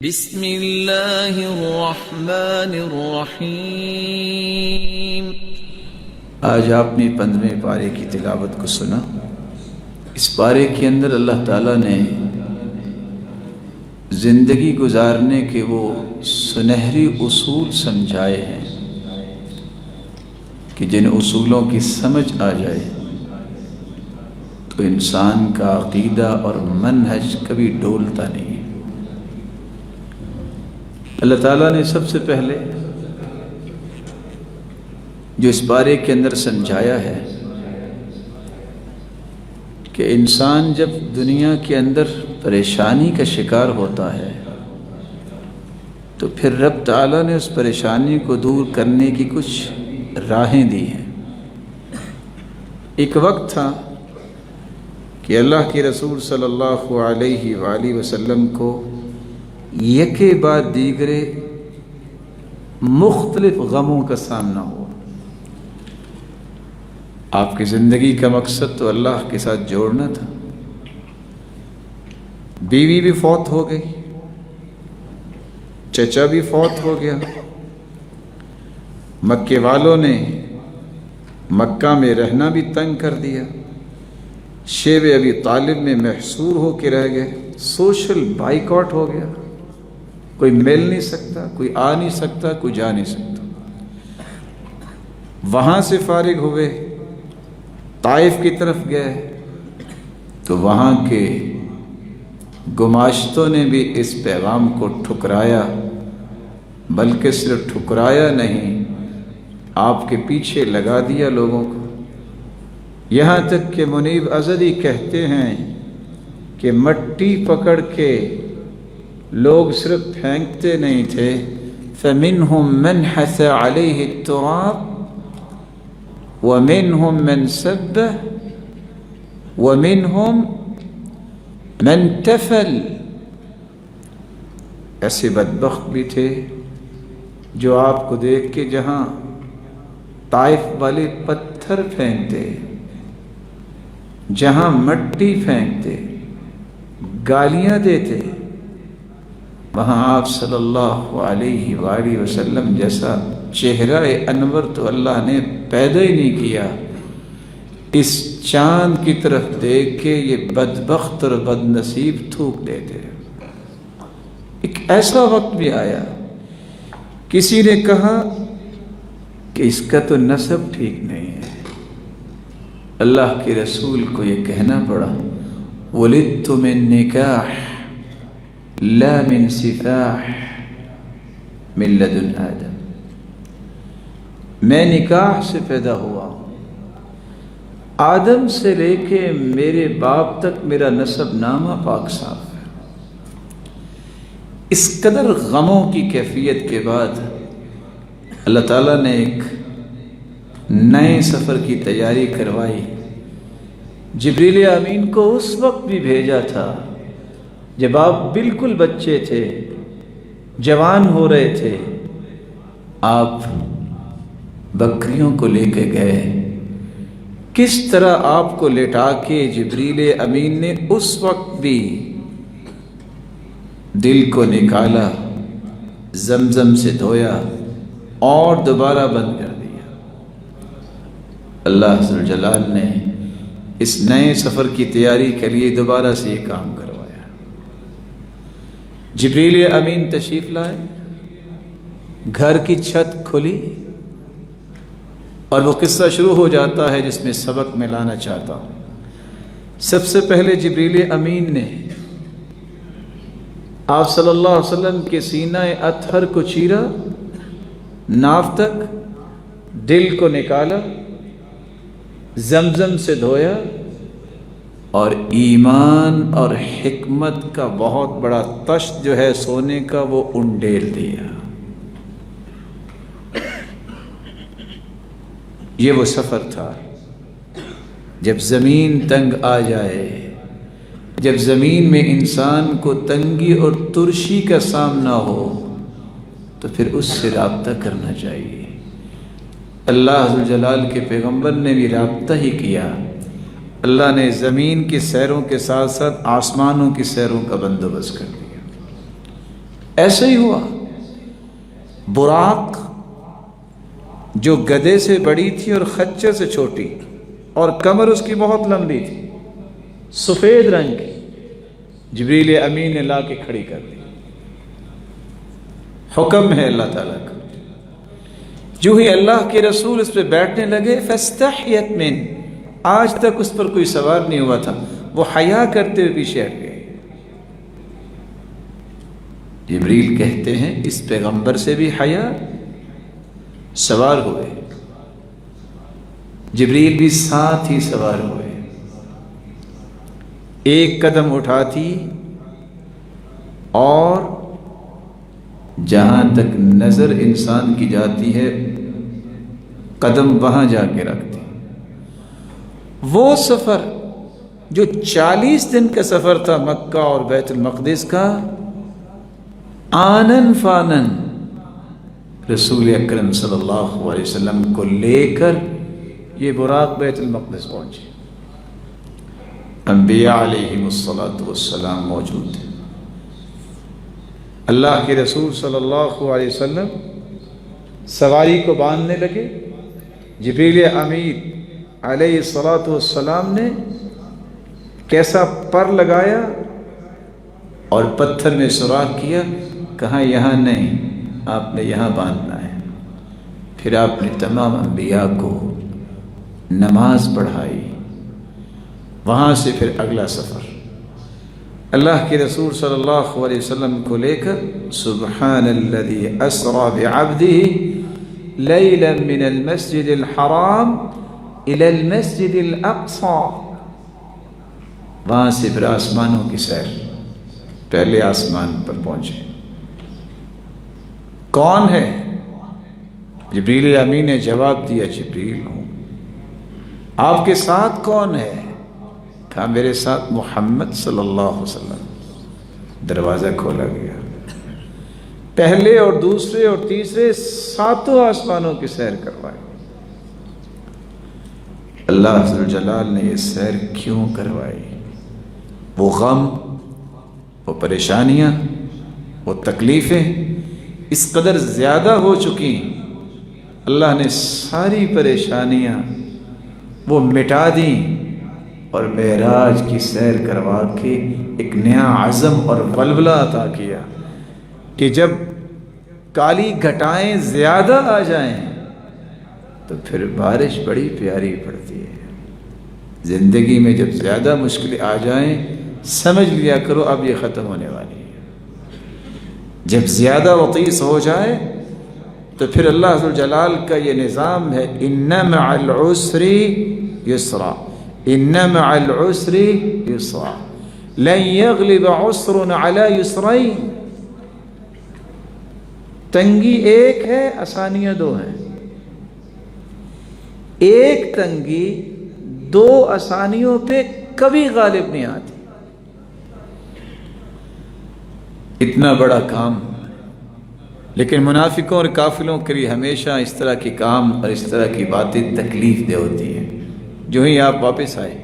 بسم اللہ الرحمن الرحیم۔ آج آپ نے 15ویں پارے کی تلاوت کو سنا۔ اس پارے کے اندر اللہ تعالیٰ نے زندگی گزارنے کے وہ سنہری اصول سمجھائے ہیں کہ جن اصولوں کی سمجھ آ جائے تو انسان کا عقیدہ اور منہج کبھی ڈولتا نہیں۔ اللہ تعالیٰ نے سب سے پہلے جو اس بارے کے اندر سمجھایا ہے کہ انسان جب دنیا کے اندر پریشانی کا شکار ہوتا ہے تو پھر رب تعالیٰ نے اس پریشانی کو دور کرنے کی کچھ راہیں دی ہیں۔ ایک وقت تھا کہ اللہ کے رسول صلی اللہ علیہ وآلہ وسلم کو یکے بعد دیگرے مختلف غموں کا سامنا ہوا۔ آپ کی زندگی کا مقصد تو اللہ کے ساتھ جوڑنا تھا۔ بیوی بھی فوت ہو گئی، چچا بھی فوت ہو گیا، مکے والوں نے مکہ میں رہنا بھی تنگ کر دیا، شیب ابی طالب میں محصور ہو کے رہ گئے، سوشل بائیکاٹ ہو گیا، کوئی مل نہیں سکتا، کوئی آ نہیں سکتا، کوئی جا نہیں سکتا۔ وہاں سے فارغ ہوئے، طائف کی طرف گئے تو وہاں کے گماشتوں نے بھی اس پیغام کو ٹھکرایا، بلکہ صرف ٹھکرایا نہیں، آپ کے پیچھے لگا دیا لوگوں کو، یہاں تک کہ منیب ازدی کہتے ہیں کہ مٹی پکڑ کے لوگ صرف پھینکتے نہیں تھے، فَمِنْهُمْ مَنْ حَثَ عَلَيْهِ التُّرَابِ وَمِنْهُمْ مَنْ سَبَّهُ وَمِنْهُمْ مَنْ تَفَلَ۔ ایسے بدبخت بھی تھے جو آپ کو دیکھ کے جہاں طائف والے پتھر پھینکتے، جہاں مٹی پھینکتے، گالیاں دیتے، وہاں آپ صلی اللہ علیہ وآلہ وسلم جیسا چہرہ انور تو اللہ نے پیدا ہی نہیں کیا۔ اس چاند کی طرف دیکھ کے یہ بدبخت اور بد نصیب تھوک دیتے۔ ایک ایسا وقت بھی آیا، کسی نے کہا کہ اس کا تو نسب ٹھیک نہیں ہے، اللہ کے رسول کو یہ کہنا پڑا، وَلِدْتُ مِن نِكَاحٍ لا من سفاح من لدن آدم، میں نکاح سے پیدا ہوا ہوں، آدم سے لے کے میرے باپ تک میرا نسب نامہ پاک صاف ہے۔ اس قدر غموں کی کیفیت کے بعد اللہ تعالیٰ نے ایک نئے سفر کی تیاری کروائی۔ جبریل امین کو اس وقت بھی بھیجا تھا جب آپ بالکل بچے تھے، جوان ہو رہے تھے، آپ بکریوں کو لے کے گئے۔ کس طرح آپ کو لٹا کے جبریل امین نے اس وقت بھی دل کو نکالا، زمزم سے دھویا اور دوبارہ بند کر دیا۔ اللہ ذو الجلال نے اس نئے سفر کی تیاری کے لیے دوبارہ سے یہ کام کروایا۔ جبریل امین تشریف لائے، گھر کی چھت کھلی اور وہ قصہ شروع ہو جاتا ہے جس میں سبق میں لانا چاہتا ہوں۔ سب سے پہلے جبریل امین نے آپ صلی اللہ علیہ وسلم کے سینہ اطہر کو چیرا، ناف تک، دل کو نکالا، زمزم سے دھویا اور ایمان اور حکمت کا بہت بڑا تشت جو ہے سونے کا وہ انڈیل دیا۔ یہ وہ سفر تھا جب زمین تنگ آ جائے، جب زمین میں انسان کو تنگی اور ترشی کا سامنا ہو تو پھر اس سے رابطہ کرنا چاہیے۔ اللہ ذوالجلال کے پیغمبر نے بھی رابطہ ہی کیا۔ اللہ نے زمین کی سیروں کے ساتھ ساتھ آسمانوں کی سیروں کا بندوبست کر دیا۔ ایسے ہی ہوا، براق جو گدھے سے بڑی تھی اور خچر سے چھوٹی، اور کمر اس کی بہت لمبی تھی، سفید رنگ کی، جبریل امین نے لا کے کھڑی کر دی۔ حکم ہے اللہ تعالیٰ کا، جو ہی اللہ کے رسول اس پہ بیٹھنے لگے فاستحیت من، آج تک اس پر کوئی سوار نہیں ہوا تھا، وہ حیا کرتے ہوئے پیچھے ہٹ گئے۔ جبریل کہتے ہیں اس پیغمبر سے بھی حیا، سوار ہوئے، جبریل بھی ساتھ ہی سوار ہوئے، ایک قدم اٹھاتی اور جہاں تک نظر انسان کی جاتی ہے قدم وہاں جا کے رکھتی۔ وہ سفر جو 40 دن کا سفر تھا مکہ اور بیت المقدس کا، آنن فانن رسول اکرم صلی اللہ علیہ وسلم کو لے کر یہ براق بیت المقدس پہنچے۔ انبیاء علیہم السلام موجود تھے، اللہ کے رسول صلی اللہ علیہ وسلم سواری کو باندھنے لگے، جبریل امین علیہ السلام نے کیسا پر لگایا اور پتھر میں سوراخ کیا، کہا یہاں نہیں، آپ نے یہاں باندھنا ہے۔ پھر آپ نے تمام انبیاء کو نماز پڑھائی، وہاں سے پھر اگلا سفر اللہ کے رسول صلی اللہ علیہ وسلم کو لے کر سبحان الذی اسری بعبدہ لیلا من المسجد الحرام الی المسجد الاقصی، وہاں سے پھر آسمانوں کی سیر، پہلے آسمان پر پہنچے۔ کون ہے؟ جبریل امین نے جواب دیا جبریل ہوں۔ آپ کے ساتھ کون ہے؟ کہا میرے ساتھ محمد صلی اللہ علیہ وسلم۔ دروازہ کھولا گیا، پہلے اور دوسرے اور تیسرے ساتوں آسمانوں کی سیر کروائی۔ اللہ عز و جلال نے یہ سیر کیوں کروائی؟ وہ غم، وہ پریشانیاں، وہ تکلیفیں اس قدر زیادہ ہو چکی، اللہ نے ساری پریشانیاں وہ مٹا دیں اور معراج کی سیر کروا کے ایک نیا عزم اور ولولہ عطا کیا کہ جب کالی گھٹائیں زیادہ آ جائیں تو پھر بارش بڑی پیاری پڑتی ہے۔ زندگی میں جب زیادہ مشکلیں آ جائیں سمجھ لیا کرو اب یہ ختم ہونے والی ہے۔ جب زیادہ وطیس ہو جائے تو پھر اللہ عز و جلال کا یہ نظام ہے، ان مع العسر یسرا، ان مع العسر یسرا، لن یغلب عسر علی یسرین۔ تنگی ایک ہے، آسانیاں دو ہیں۔ ایک تنگی دو آسانیوں پہ کبھی غالب نہیں آتی۔ اتنا بڑا کام، لیکن منافقوں اور کافروں کے لیے ہمیشہ اس طرح کے کام اور اس طرح کی باتیں تکلیف دہ ہوتی ہیں۔ جو ہی آپ واپس آئے،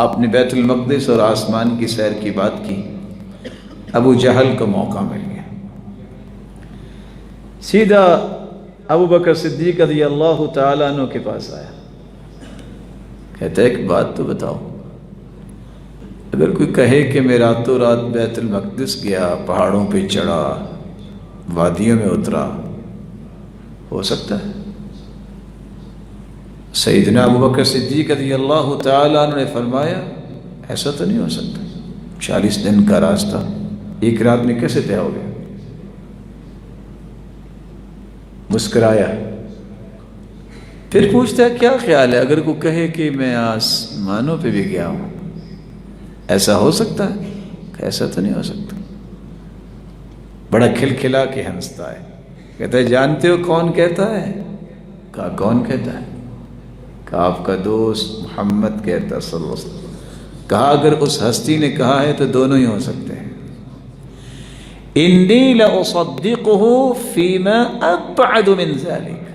آپ نے بیت المقدس اور آسمان کی سیر کی بات کی، ابو جہل کو موقع مل گیا، سیدھا ابو بکر صدیق رضی اللہ تعالیٰ عنہ کے پاس آیا، کہتا ہے ایک بات تو بتاؤ، اگر کوئی کہے کہ میں راتوں رات بیت المقدس گیا، پہاڑوں پہ چڑھا، وادیوں میں اترا، ہو سکتا ہے؟ سیدنا ابو بکر صدیق رضی اللہ تعالیٰ عنہ نے فرمایا ایسا تو نہیں ہو سکتا، 40 دن کا راستہ ایک رات میں کیسے طے ہو گیا؟ مسکرایا، پھر پوچھتا ہے کیا خیال ہے اگر کوئی کہے کہ میں آسمانوں پہ بھی گیا ہوں، ایسا ہو سکتا ہے؟ ایسا تو نہیں ہو سکتا۔ بڑا کھلکھلا کے ہنستا ہے، کہتا ہے جانتے ہو کون کہتا ہے؟ کہا کون کہتا ہے؟ کہا آپ کا دوست محمد کہتا ہے صلی اللہ علیہ وسلم۔ کہا اگر اس ہستی نے کہا ہے تو دونوں ہی ہو سکتے ہیں۔ انی لاصدقہ فیما ابعد من ذلک،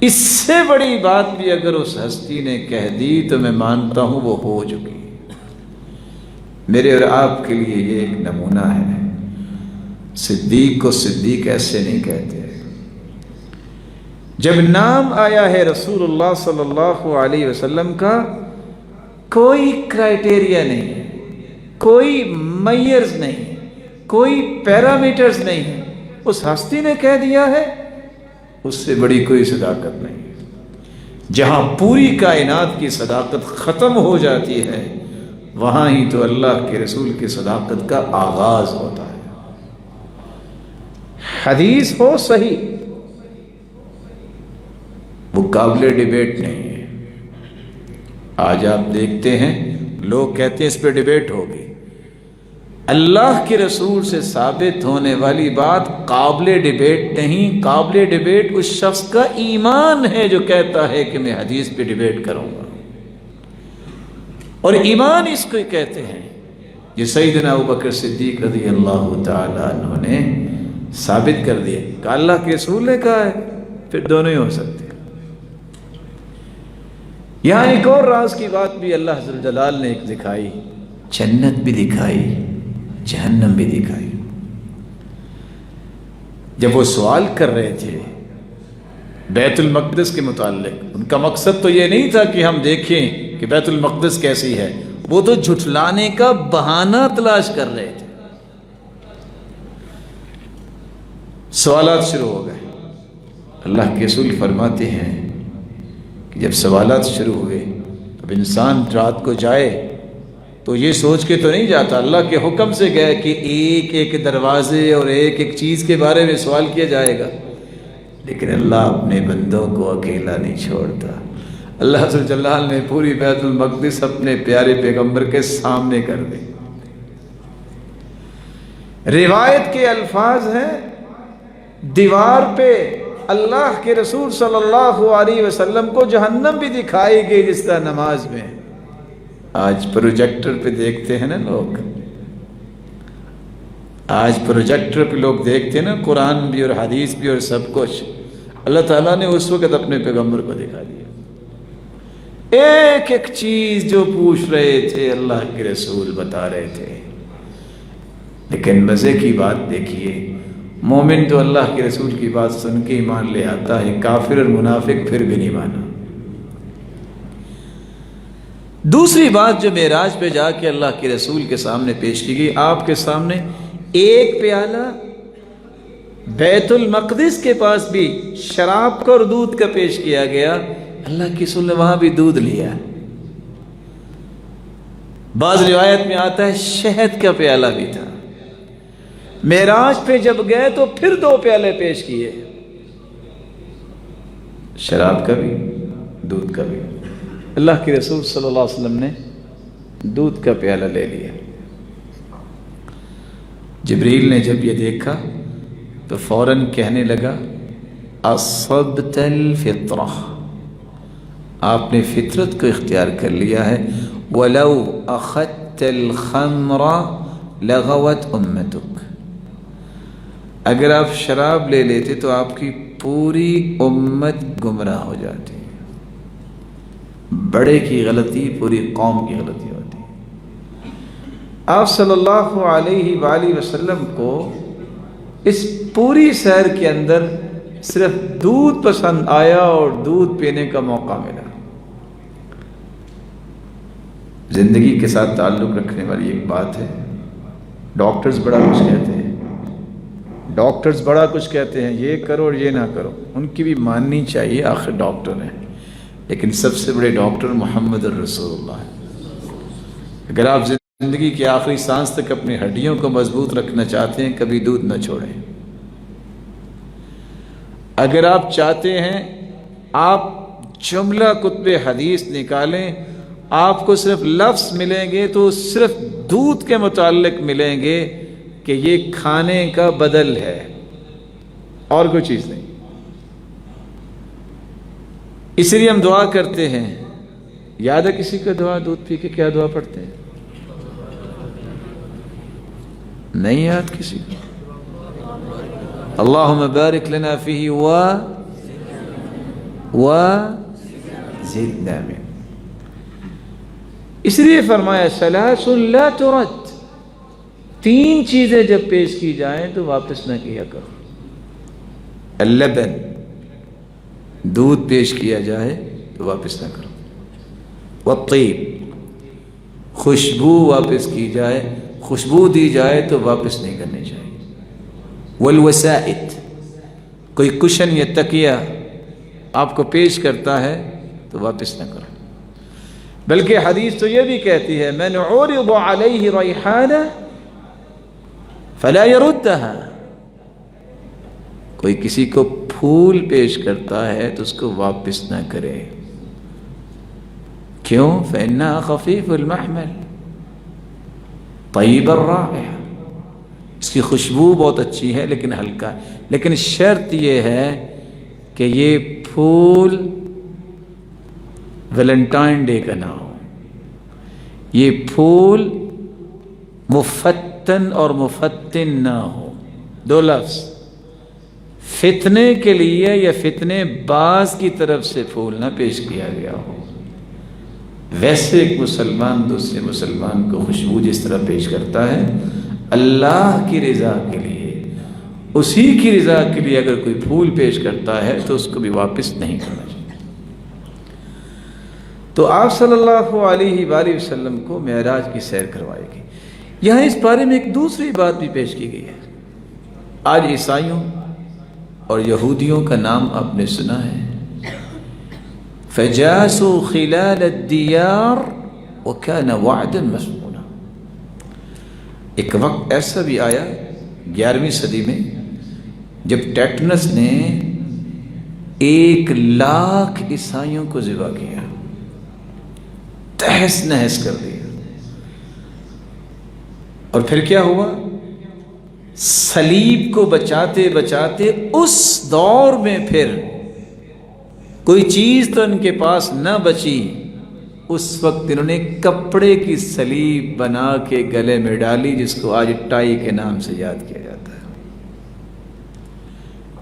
اس سے بڑی بات بھی اگر اس ہستی نے کہہ دی تو میں مانتا ہوں وہ ہو چکی۔ میرے اور آپ کے لیے یہ ایک نمونہ ہے صدیق کو صدیق ایسے نہیں کہتے. جب نام آیا ہے رسول اللہ صلی اللہ علیہ وسلم کا، کوئی کرائٹیریا نہیں ہے، کوئی میئرز نہیں، کوئی پیرامیٹرز نہیں ہے. اس ہستی نے کہہ دیا ہے، اس سے بڑی کوئی صداقت نہیں. جہاں پوری کائنات کی صداقت ختم ہو جاتی ہے، وہاں ہی تو اللہ کے رسول کی صداقت کا آغاز ہوتا ہے. حدیث ہو صحیح، وہ قابل ڈیبیٹ نہیں ہے. آج آپ دیکھتے ہیں لوگ کہتے ہیں اس پہ ڈیبیٹ ہوگی. اللہ کے رسول سے ثابت ہونے والی بات قابل ڈیبیٹ نہیں. قابل ڈیبیٹ اس شخص کا ایمان ہے جو کہتا ہے کہ میں حدیث پہ ڈیبیٹ کروں گا، اور ایمان اس کو کہتے ہیں. یہ سیدنا ابوبکر صدیق رضی اللہ تعالیٰ عنہ نے ثابت کر دیا کہ اللہ کے رسول نے کہا ہے، پھر دونوں ہی ہو سکتے. یہاں ایک اور راز کی بات بھی اللہ ذو الجلال نے ایک دکھائی، جنت بھی دکھائی، جہنم بھی دکھائی. جب وہ سوال کر رہے تھے بیت المقدس کے متعلق، ان کا مقصد تو یہ نہیں تھا کہ ہم دیکھیں کہ بیت المقدس کیسی ہے، وہ تو جھٹلانے کا بہانہ تلاش کر رہے تھے. سوالات شروع ہو گئے. اللہ کے رسول فرماتے ہیں کہ جب سوالات شروع ہوئے، اب انسان رات کو جائے تو یہ سوچ کے تو نہیں جاتا، اللہ کے حکم سے گئے کہ ایک ایک دروازے اور ایک ایک چیز کے بارے میں سوال کیا جائے گا. لیکن اللہ اپنے بندوں کو اکیلا نہیں چھوڑتا. اللہ ذو الجلال نے پوری بیت المقدس اپنے پیارے پیغمبر کے سامنے کر دی. روایت کے الفاظ ہیں، دیوار پہ اللہ کے رسول صلی اللہ علیہ وسلم کو جہنم بھی دکھائی گئی جس طرح نماز میں. آج پروجیکٹر پہ دیکھتے ہیں نا لوگ، آج پروجیکٹر پہ لوگ دیکھتے ہیں نا قرآن بھی اور حدیث بھی اور سب کچھ. اللہ تعالیٰ نے اس وقت اپنے پیغمبر کو دکھا دیا. ایک ایک چیز جو پوچھ رہے تھے اللہ کے رسول بتا رہے تھے. لیکن مزے کی بات دیکھیے، مومن تو اللہ کے رسول کی بات سن کے ایمان لے آتا ہے، کافر اور منافق پھر بھی نہیں مانا. دوسری بات جو معراج پہ جا کے اللہ کے رسول کے سامنے پیش کی گئی، آپ کے سامنے ایک پیالہ بیت المقدس کے پاس بھی شراب کا اور دودھ کا پیش کیا گیا. اللہ کے رسول نے وہاں بھی دودھ لیا. بعض روایت میں آتا ہے شہد کا پیالہ بھی تھا. معراج پہ جب گئے تو پھر 2 پیالے پیش کیے، شراب کا بھی دودھ کا بھی. اللہ کے رسول صلی اللہ علیہ وسلم نے دودھ کا پیالہ لے لیا. جبریل نے جب یہ دیکھا تو فوراً کہنے لگا اصبت الفطرہ، آپ نے فطرت کو اختیار کر لیا ہے. ولو اخذت الخمر لغوت امتک، اگر آپ شراب لے لیتے تو آپ کی پوری امت گمراہ ہو جاتی. بڑے کی غلطی پوری قوم کی غلطی ہوتی. آپ صلی اللہ علیہ وآلہ وسلم کو اس پوری سیر کے اندر صرف دودھ پسند آیا اور دودھ پینے کا موقع ملا. زندگی کے ساتھ تعلق رکھنے والی ایک بات ہے، ڈاکٹرز بڑا کچھ کہتے ہیں، ڈاکٹرز بڑا کچھ کہتے ہیں، یہ کرو اور یہ نہ کرو. ان کی بھی ماننی چاہیے، آخر ڈاکٹر ہیں. لیکن سب سے بڑے ڈاکٹر محمد الرسول اللہ ہے. اگر آپ زندگی کی آخری سانس تک اپنی ہڈیوں کو مضبوط رکھنا چاہتے ہیں، کبھی دودھ نہ چھوڑیں. اگر آپ چاہتے ہیں آپ جملہ کتب حدیث نکالیں، آپ کو صرف لفظ ملیں گے تو صرف دودھ کے متعلق ملیں گے کہ یہ کھانے کا بدل ہے، اور کوئی چیز نہیں. اس لیے ہم دعا کرتے ہیں. یاد ہے کسی کا دعا دودھ پی کے کیا دعا پڑھتے ہیں؟ نہیں یاد کسی کو؟ اللہم بارک لنا فیہ زدنا من. اس لیے فرمایا ثلاث لا ترد، 3 چیزیں جب پیش کی جائیں تو واپس نہ کیا کرو. اللبن، دودھ پیش کیا جائے تو واپس نہ کرو. والطیب، خوشبو واپس کی جائے، خوشبو دی جائے تو واپس نہیں کرنی چاہیے. والوسائد، کوئی کشن یا تکیہ آپ کو پیش کرتا ہے تو واپس نہ کرو. بلکہ حدیث تو یہ بھی کہتی ہے من عرض علیہ ریحانہ فلا یردها، کوئی کسی کو پھول پیش کرتا ہے تو اس کو واپس نہ کرے. کیوں؟ فإنها خفیف المحمل طیب الرائحہ، اس کی خوشبو بہت اچھی ہے لیکن ہلکا ہے. لیکن شرط یہ ہے کہ یہ پھول ویلنٹائن ڈے کا نہ ہو، یہ پھول مفتن اور مفتن نہ ہو. 2 لفظ، فتنے کے لیے یا فتنے باز کی طرف سے پھول نہ پیش کیا گیا ہو. ویسے ایک مسلمان دوسرے مسلمان کو خوشبو جس طرح پیش کرتا ہے اللہ کی رضا کے لیے، اسی کی رضا کے لیے اگر کوئی پھول پیش کرتا ہے تو اس کو بھی واپس نہیں کرنا چاہیے. تو آپ صلی اللہ علیہ وآلہ وسلم کو معراج کی سیر کروائی گئی. یہاں اس بارے میں ایک دوسری بات بھی پیش کی گئی ہے. آج عیسائیوں اور یہودیوں کا نام آپ نے سنا ہے، فجاسوا خلال الدیار وکان وعدا مسئولا. ایک وقت ایسا بھی آیا 11ویں صدی میں جب ٹیٹنس نے 1,00,000 عیسائیوں کو ذبح کیا، تہس نہس کر دیا. اور پھر کیا ہوا؟ صلیب کو بچاتے بچاتے اس دور میں پھر کوئی چیز تو ان کے پاس نہ بچی. اس وقت انہوں نے کپڑے کی صلیب بنا کے گلے میں ڈالی، جس کو آج ٹائی کے نام سے یاد کیا جاتا ہے.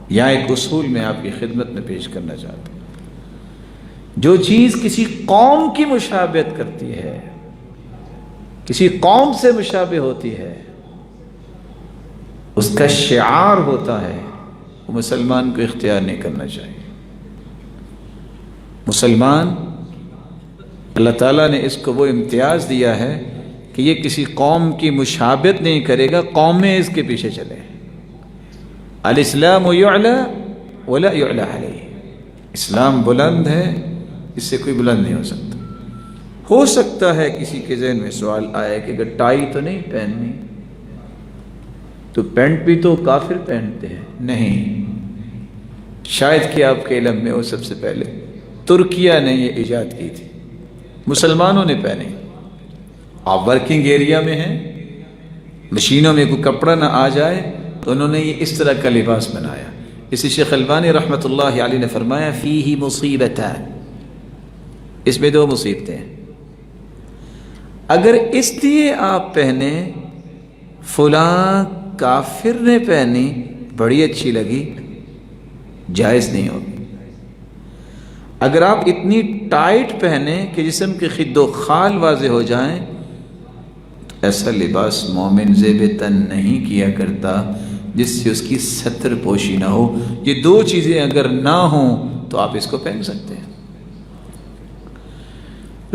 یہاں ایک اصول میں آپ کی خدمت میں پیش کرنا چاہتا ہوں. جو چیز کسی قوم کی مشابہت کرتی ہے، کسی قوم سے مشابہ ہوتی ہے، اس کا شعار ہوتا ہے، وہ مسلمان کو اختیار نہیں کرنا چاہیے. مسلمان، اللہ تعالیٰ نے اس کو وہ امتیاز دیا ہے کہ یہ کسی قوم کی مشابہت نہیں کرے گا، قومیں اس کے پیچھے چلے. الاسلام یعلی ولا یعلی علیہ، اسلام بلند ہے، اس سے کوئی بلند نہیں ہو سکتا. ہو سکتا ہے کسی کے ذہن میں سوال آئے کہ اگر ٹائی تو نہیں پہننی تو پینٹ بھی تو کافر پہنتے ہیں. نہیں، شاید کہ آپ کے علم میں وہ سب سے پہلے ترکیہ نے یہ ایجاد کی تھی، مسلمانوں نے پہنے. آپ ورکنگ ایریا میں ہیں، مشینوں میں کوئی کپڑا نہ آ جائے تو انہوں نے یہ اس طرح کا لباس بنایا. اسی شیخ البانی رحمۃ اللہ علیہ نے فرمایا فیہ مصیبتان، اس میں 2 مصیبتیں ہیں. اگر اس لیے آپ پہنے فلاں کافر نے پہنی بڑی اچھی لگی، جائز نہیں ہوگی. اگر آپ اتنی ٹائٹ پہنے کہ جسم کے خد و خال واضح ہو جائیں تو ایسا لباس مومن زیب تن نہیں کیا کرتا جس سے اس کی ستر پوشی نہ ہو. یہ 2 چیزیں اگر نہ ہوں تو آپ اس کو پہن سکتے ہیں.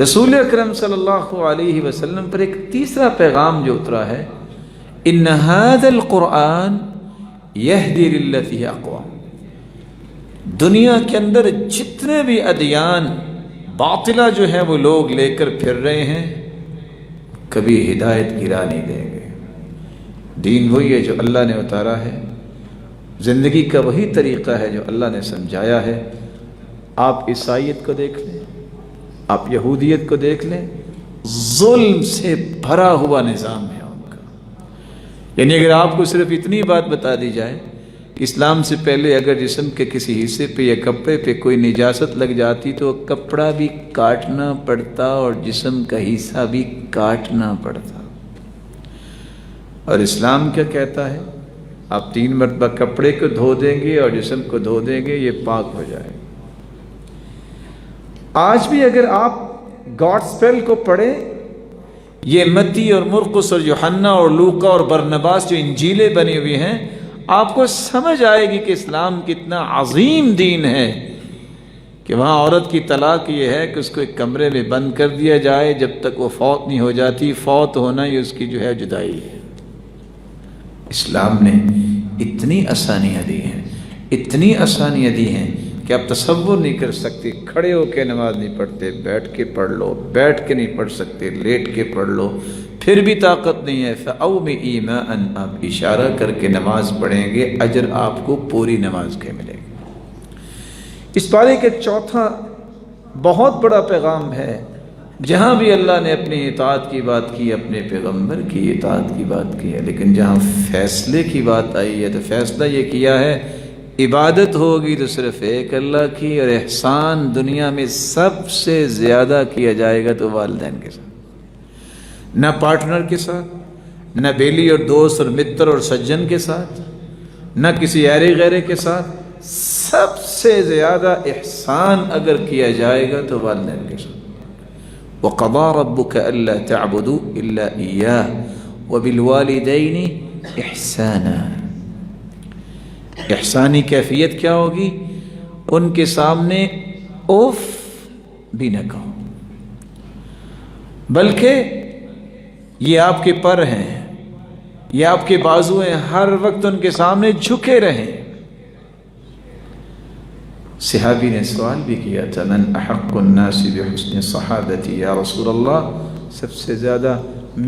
رسول اکرم صلی اللہ علیہ وسلم پر ایک تیسرا پیغام جو اترا ہے، ان هذا القرآن یہدی للتی ہی اقوام. دنیا کے اندر جتنے بھی ادیان باطلہ جو ہیں وہ لوگ لے کر پھر رہے ہیں، کبھی ہدایت کی راہ نہیں دیں گے. دین وہی ہے جو اللہ نے اتارا ہے، زندگی کا وہی طریقہ ہے جو اللہ نے سمجھایا ہے. آپ عیسائیت کو دیکھ لیں، آپ یہودیت کو دیکھ لیں، ظلم سے بھرا ہوا نظام ہے ان کا. یعنی اگر آپ کو صرف اتنی بات بتا دی جائے کہ اسلام سے پہلے اگر جسم کے کسی حصے پہ یا کپڑے پہ کوئی نجاست لگ جاتی تو کپڑا بھی کاٹنا پڑتا اور جسم کا حصہ بھی کاٹنا پڑتا. اور اسلام کیا کہتا ہے؟ آپ 3 مرتبہ کپڑے کو دھو دیں گے اور جسم کو دھو دیں گے، یہ پاک ہو جائے. آج بھی اگر آپ گاڈسپیل کو پڑھیں، یہ متی اور مرقس اور یوحنا اور لوقا اور برنباس جو انجیلیں بنی ہوئی ہیں، آپ کو سمجھ آئے گی کہ اسلام کتنا عظیم دین ہے، کہ وہاں عورت کی طلاق یہ ہے کہ اس کو ایک کمرے میں بند کر دیا جائے جب تک وہ فوت نہیں ہو جاتی، فوت ہونا ہی اس کی جو ہے جدائی ہے۔ اسلام نے اتنی آسانیاں دی ہیں، اتنی آسانیاں دی ہیں کہ آپ تصور نہیں کر سکتے۔ کھڑے ہو کے نماز نہیں پڑھتے، بیٹھ کے پڑھ لو، بیٹھ کے نہیں پڑھ سکتے لیٹ کے پڑھ لو، پھر بھی طاقت نہیں ہے فَأَوْمِئِ مَاءً، آپ اشارہ کر کے نماز پڑھیں گے، اجر آپ کو پوری نماز کے ملے گا۔ اس پارے کے چوتھا بہت بڑا پیغام ہے، جہاں بھی اللہ نے اپنی اطاعت کی بات کی، اپنے پیغمبر کی اطاعت کی بات کی ہے، لیکن جہاں فیصلے کی بات آئی ہے تو فیصلہ یہ کیا ہے، عبادت ہوگی تو صرف ایک اللہ کی، اور احسان دنیا میں سب سے زیادہ کیا جائے گا تو والدین کے ساتھ، نہ پارٹنر کے ساتھ، نہ بیلی اور دوست اور متر اور سجن کے ساتھ، نہ کسی ایرے غیرے کے ساتھ۔ سب سے زیادہ احسان اگر کیا جائے گا تو والدین کے ساتھ۔ وَقَضَىٰ رَبُّكَ أَلَّا تَعْبُدُوا إِلَّا إِيَّاهُ وَبِالْوَالِدَيْنِ إِحْسَانًا۔ احسانی کیفیت کیا ہوگی؟ ان کے سامنے اوف بھی نہ کہو، بلکہ یہ آپ کے پر ہیں، یہ آپ کے بازو ہیں، ہر وقت ان کے سامنے جھکے رہیں۔ صحابی نے سوال بھی کیا تھا، من احق الناس بحسن صحابتی، یا رسول اللہ سب سے زیادہ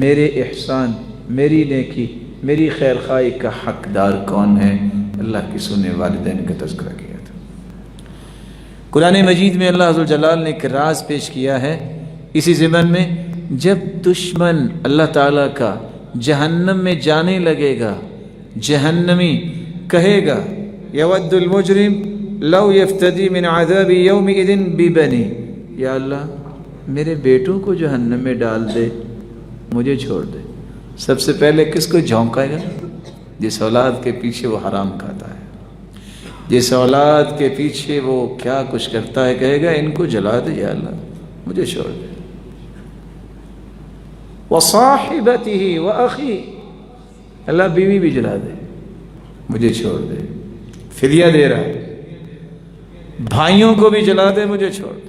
میرے احسان، میری نیکی، میری خیر خواہی کا حقدار کون ہے؟ اللہ کی سنے والدین کا تذکرہ کیا تھا۔ قرآن مجید میں اللہ عز و جلال نے ایک راز پیش کیا ہے اسی ضمن میں، جب دشمن اللہ تعالیٰ کا جہنم میں جانے لگے گا، جہنمی کہے گا یود المجرم لو یفتدی من عذاب یومئذ ببنی، یا اللہ میرے بیٹوں کو جہنم میں ڈال دے، مجھے چھوڑ دے۔ سب سے پہلے کس کو جھونکائے گا؟ جس اولاد کے پیچھے وہ حرام کھاتا ہے، جس اولاد کے پیچھے وہ کیا کچھ کرتا ہے، کہے گا ان کو جلا دے یا اللہ، مجھے چھوڑ دے۔ وَصَاحِبَتِهِ وَأَخِيهِ، اللہ بیوی بھی جلا دے، مجھے چھوڑ دے۔ فدیہ دے رہا ہے، بھائیوں کو بھی جلا دے، مجھے چھوڑ دے۔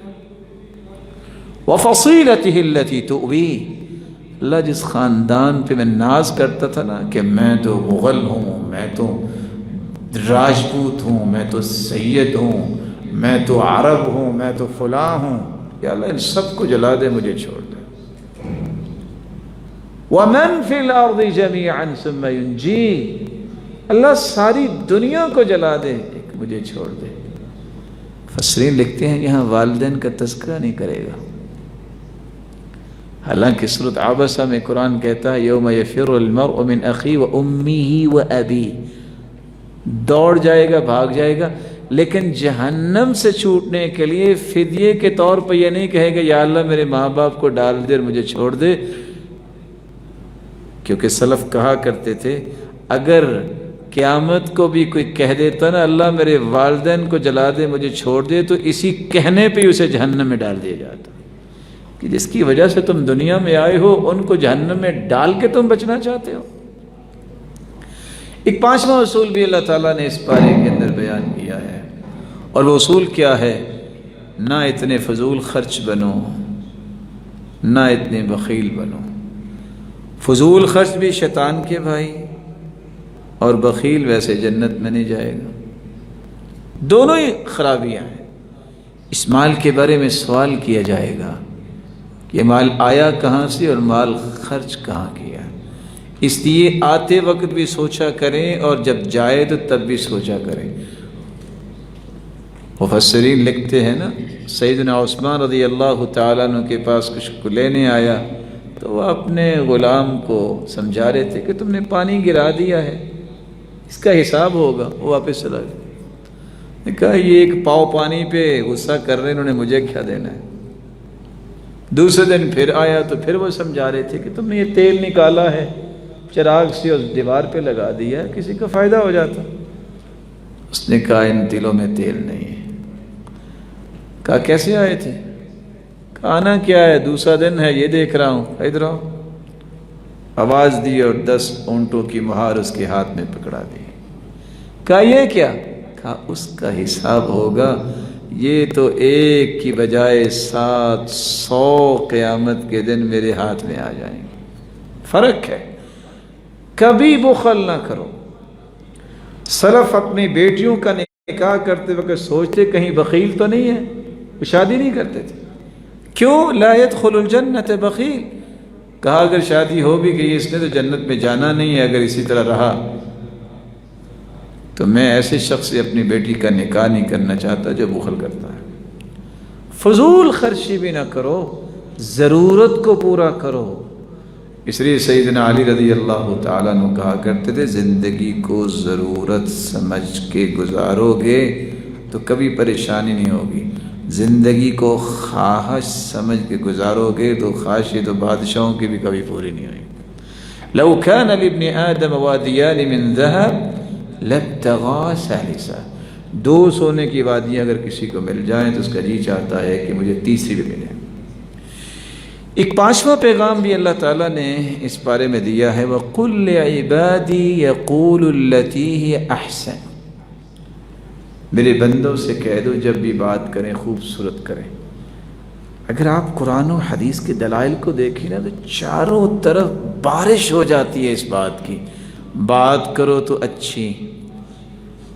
وَفَصِيلَتِهِ الَّتِي تُؤْوِيهِ، اللہ جس خاندان پہ میں ناز کرتا تھا نا کہ میں تو مغل ہوں، میں تو راجپوت ہوں، میں تو سید ہوں، میں تو عرب ہوں، میں تو فلاں ہوں، یا اللہ ان سب کو جلا دے، مجھے چھوڑ دے۔ وَمَن فِي الْأَرْضِ جَمِيعًا ثُمَّ يُنْجِيهِ، اللہ ساری دنیا کو جلا دے، ایک مجھے چھوڑ دے۔ مفسرین لکھتے ہیں یہاں والدین کا تذکرہ نہیں کرے گا، حالانکہ سورۃ عبسہ میں قرآن کہتا ہے یوم یفر المرء من اخیہ وامہ وابیہ، دوڑ جائے گا، بھاگ جائے گا، لیکن جہنم سے چھوٹنے کے لیے فدیے کے طور پر یہ نہیں کہے گا یا اللہ میرے ماں باپ کو ڈال دے اور مجھے چھوڑ دے، کیونکہ سلف کہا کرتے تھے اگر قیامت کو بھی کوئی کہہ دیتا نا اللہ میرے والدین کو جلا دے، مجھے چھوڑ دے، تو اسی کہنے پہ اسے جہنم میں ڈال دیا جاتا، کہ جس کی وجہ سے تم دنیا میں آئے ہو ان کو جہنم میں ڈال کے تم بچنا چاہتے ہو۔ ایک پانچواں اصول بھی اللہ تعالیٰ نے اس پارے کے اندر بیان کیا ہے، اور وہ اصول کیا ہے؟ نہ اتنے فضول خرچ بنو، نہ اتنے بخیل بنو۔ فضول خرچ بھی شیطان کے بھائی، اور بخیل ویسے جنت میں نہیں جائے گا، دونوں ہی خرابیاں ہیں۔ اس مال کے بارے میں سوال کیا جائے گا کہ مال آیا کہاں سے اور مال خرچ کہاں کیا، اس لیے آتے وقت بھی سوچا کریں اور جب جائے تو تب بھی سوچا کریں۔ مفسرین لکھتے ہیں نا سیدنا عثمان رضی اللہ تعالیٰ عنہ کے پاس کچھ لینے آیا تو وہ اپنے غلام کو سمجھا رہے تھے کہ تم نے پانی گرا دیا ہے، اس کا حساب ہوگا۔ وہ واپس چلا گیا، نے کہا یہ ایک پاؤ پانی پہ غصہ کر رہے ہیں، انہوں نے مجھے کیا دینا ہے۔ دوسرے دن پھر آیا تو پھر وہ سمجھا رہے تھے کہ تم نے یہ تیل نکالا ہے چراغ سے اور دیوار پہ لگا دیا، کسی کا فائدہ ہو جاتا۔ اس نے کہا ان تلوں میں تیل نہیں ہے۔ کہا کیسے آئے تھے؟ کہا آنا کیا ہے، دوسرا دن ہے، یہ دیکھ رہا ہوں، ادھر آؤ، آواز دی اور 10 اونٹوں کی مہار اس کے ہاتھ میں پکڑا دی. کہا یہ کیا؟ کہا اس کا حساب ہوگا، یہ تو ایک کی بجائے 700 قیامت کے دن میرے ہاتھ میں آ جائیں گے. فرق ہے. کبھی بخل نہ کرو. سلف اپنی بیٹیوں کا نکاح کرتے وقت سوچتے کہیں بخیل تو نہیں ہے، وہ شادی نہیں کرتے تھے. کیوں؟ لا يدخل الجنت بخیل. کہا اگر شادی ہو بھی گئی اس نے تو جنت میں جانا نہیں ہے، اگر اسی طرح رہا تو میں ایسے شخص سے اپنی بیٹی کا نکاح نہیں کرنا چاہتا جو بخل کرتا ہے. فضول خرچی بھی نہ کرو، ضرورت کو پورا کرو. اس لیے سیدنا علی رضی اللہ تعالیٰ عنہ کہا کرتے تھے زندگی کو ضرورت سمجھ کے گزارو گے تو کبھی پریشانی نہیں ہوگی، زندگی کو خواہش سمجھ کے گزارو گے تو خواہشیں تو بادشاہوں کی بھی کبھی پوری نہیں ہوئی. لو كان لابن آدم وادیان من ذهب لابتغى ثالثا. 2 سونے کی وادیاں اگر کسی کو مل جائیں تو اس کا جی چاہتا ہے کہ مجھے تیسری بھی ملے. ایک 5واں پیغام بھی اللہ تعالیٰ نے اس بارے میں دیا ہے، وَقُلْ لِعِبَادِي يَقُولُ الَّتِي هِيَ أَحْسَنُ. میرے بندوں سے کہہ دو جب بھی بات کریں خوبصورت کریں. اگر آپ قرآن و حدیث کے دلائل کو دیکھیں نا تو چاروں طرف بارش ہو جاتی ہے اس بات کی. بات کرو تو اچھی،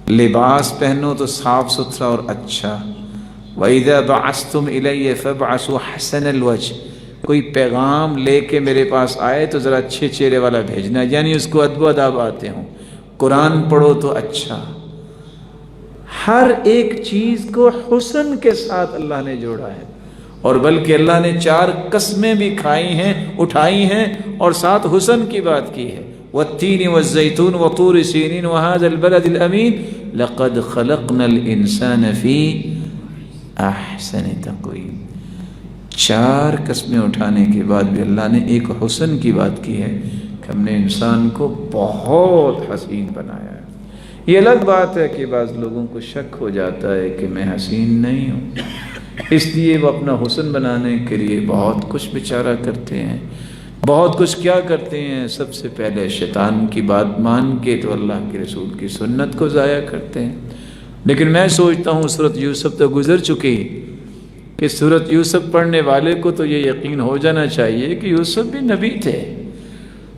لباس پہنو تو صاف ستھرا اور اچھا. وَإِذَا بَعَثْتُمْ إِلَيَّ فَابْعَثُوا حَسَنَ الْوَجْهِ. کوئی پیغام لے کے میرے پاس آئے تو ذرا اچھے چہرے والا بھیجنا، یعنی اس کو ادب و آداب آتے ہوں. قرآن پڑھو تو اچھا. ہر ایک چیز کو حسن کے ساتھ اللہ نے جوڑا ہے، اور بلکہ اللہ نے 4 قسمیں بھی کھائی ہیں، اٹھائی ہیں، اور ساتھ حسن کی بات کی ہے. والتین والزیتون وطور سینین وهذا البلد الامین لقد خلقنا الانسان فی احسن تقویم. 4 قسمیں اٹھانے کے بعد بھی اللہ نے ایک حسن کی بات کی ہے کہ ہم نے انسان کو بہت حسین بنایا ہے. یہ الگ بات ہے کہ بعض لوگوں کو شک ہو جاتا ہے کہ میں حسین نہیں ہوں، اس لیے وہ اپنا حسن بنانے کے لیے بہت کچھ بیچارہ کرتے ہیں. بہت کچھ کیا کرتے ہیں؟ سب سے پہلے شیطان کی بات مان کے تو اللہ کے رسول کی سنت کو ضائع کرتے ہیں. لیکن میں سوچتا ہوں سورۃ یوسف تو گزر چکی کہ سورۃ یوسف پڑھنے والے کو تو یہ یقین ہو جانا چاہیے کہ یوسف بھی نبی تھے.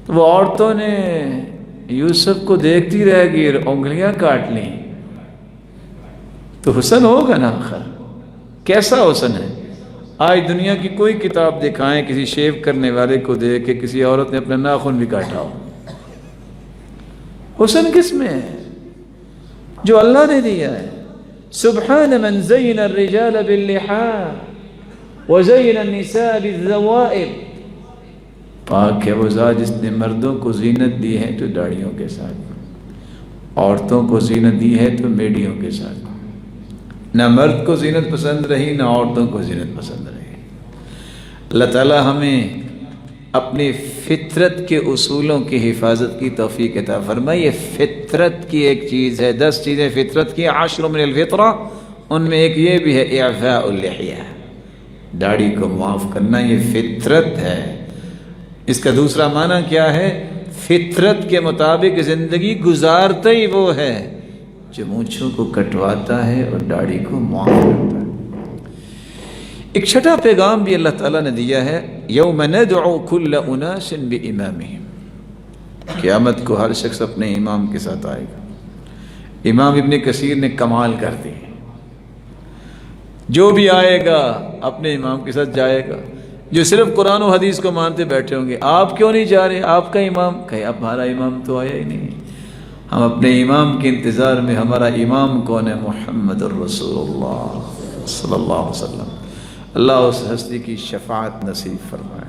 وہ عورتوں نے یوسف کو دیکھتی رہ گئی اور انگلیاں کاٹ لیں تو حسن ہوگا نا آخر. کیسا حسن ہے؟ آج دنیا کی کوئی کتاب دکھائیں کسی شیو کرنے والے کو دیکھ کے کسی عورت نے اپنا ناخن بھی کاٹا ہو. حسن کس میں ہے؟ جو اللہ نے دیا ہے. سبحان من زین الرجال باللحى وزین النساء بالذوائب. پاک ہے وہ ذات جس نے مردوں کو زینت دی ہے تو داڑھیوں کے ساتھ، عورتوں کو زینت دی ہے تو میڈیوں کے ساتھ. نہ مرد کو زینت پسند رہی نہ عورتوں کو زینت پسند رہی. اللہ تعالی ہمیں اپنی فطرت کے اصولوں کی حفاظت کی توفیق عطا فرمائے. یہ فطرت کی ایک چیز ہے، 10 چیزیں فطرت کی، 10 من الفطرہ، ان میں ایک یہ بھی ہے اعفاء اللحیہ، داڑھی کو معاف کرنا. یہ فطرت ہے. اس کا دوسرا معنی کیا ہے؟ فطرت کے مطابق زندگی گزارتا ہی وہ ہے جو مونچھوں کو کٹواتا ہے اور داڑھی کو معاف کرتا ہے. ایک چھٹا پیغام بھی اللہ تعالیٰ نے دیا ہے، یوم ندعو کل اناس بامامہم. قیامت کو ہر شخص اپنے امام کے ساتھ آئے گا. امام ابن کثیر نے کمال کر دی، جو بھی آئے گا اپنے امام کے ساتھ جائے گا. جو صرف قرآن و حدیث کو مانتے بیٹھے ہوں گے، آپ کیوں نہیں جا رہے؟ آپ کا امام کہے اب ہمارا امام تو آیا ہی نہیں. ہم اپنے امام کے انتظار میں. ہمارا امام کون ہے؟ محمد الرسول اللہ صلی اللہ علیہ وسلم. اللہ اس ہستی کی شفاعت نصیب فرمائے.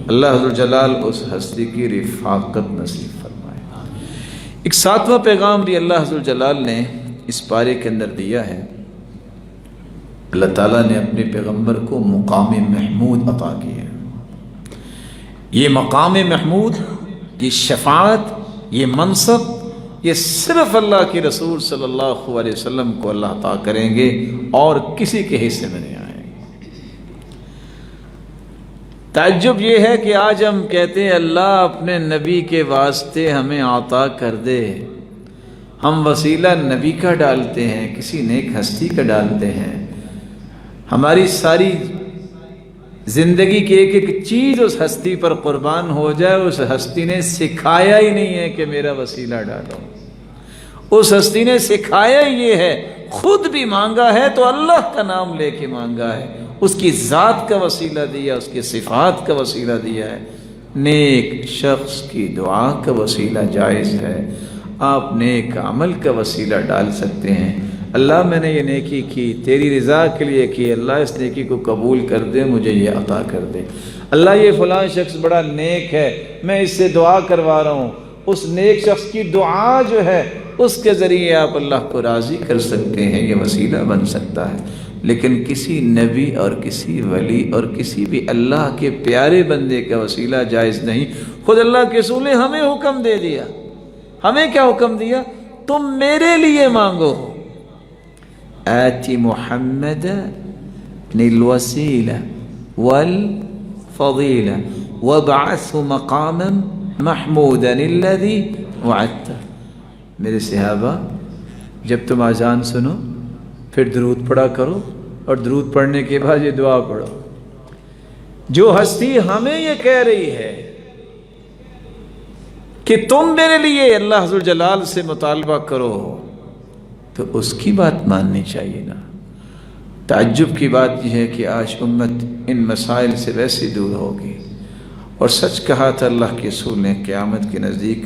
اللہ عز و جلال اس ہستی کی رفاقت نصیب فرمائے. ایک 7واں پیغام بھی اللہ عز و جلال نے اس پارے کے اندر دیا ہے. اللہ تعالیٰ نے اپنے پیغمبر کو مقام محمود عطا کیا. یہ مقام محمود، یہ شفاعت، یہ منصب، یہ صرف اللہ کے رسول صلی اللہ علیہ وسلم کو اللہ عطا کریں گے اور کسی کے حصے میں نہیں آئیں گے. تعجب یہ ہے کہ آج ہم کہتے ہیں اللہ اپنے نبی کے واسطے ہمیں عطا کر دے، ہم وسیلہ نبی کا ڈالتے ہیں، کسی نیک ہستی کا ڈالتے ہیں، ہماری ساری زندگی کی ایک ایک چیز اس ہستی پر قربان ہو جائے۔ اس ہستی نے سکھایا ہی نہیں ہے کہ میرا وسیلہ ڈالو، اس ہستی نے سکھایا یہ ہے، خود بھی مانگا ہے تو اللہ کا نام لے کے مانگا ہے، اس کی ذات کا وسیلہ دیا، اس کی صفات کا وسیلہ دیا ہے۔ نیک شخص کی دعا کا وسیلہ جائز ہے، آپ نیک عمل کا وسیلہ ڈال سکتے ہیں۔ اللہ میں نے یہ نیکی کی تیری رضا کے لیے کی، اللہ اس نیکی کو قبول کر دے، مجھے یہ عطا کر دے۔ اللہ یہ فلاں شخص بڑا نیک ہے، میں اس سے دعا کروا رہا ہوں، اس نیک شخص کی دعا جو ہے اس کے ذریعے آپ اللہ کو راضی کر سکتے ہیں، یہ وسیلہ بن سکتا ہے۔ لیکن کسی نبی اور کسی ولی اور کسی بھی اللہ کے پیارے بندے کا وسیلہ جائز نہیں۔ خود اللہ کے رسول نے ہمیں حکم دے دیا، ہمیں کیا حکم دیا؟ تم میرے لیے مانگو، آتی محمد الوسیلہ والفضیلہ وابعثه مقاما محمودا الذی وعدتہ۔ میرے صحابہ، جب تم اذان سنو پھر درود پڑھا کرو، اور درود پڑھنے کے بعد یہ دعا پڑھو۔ جو ہستی ہمیں یہ کہہ رہی ہے کہ تم میرے لیے اللہ ذو الجلال سے مطالبہ کرو، تو اس کی بات ماننی چاہیے نا۔ تعجب کی بات یہ ہے کہ آج امت ان مسائل سے ویسے دور ہوگی، اور سچ کہا تھا اللہ کے رسول نے، قیامت کے نزدیک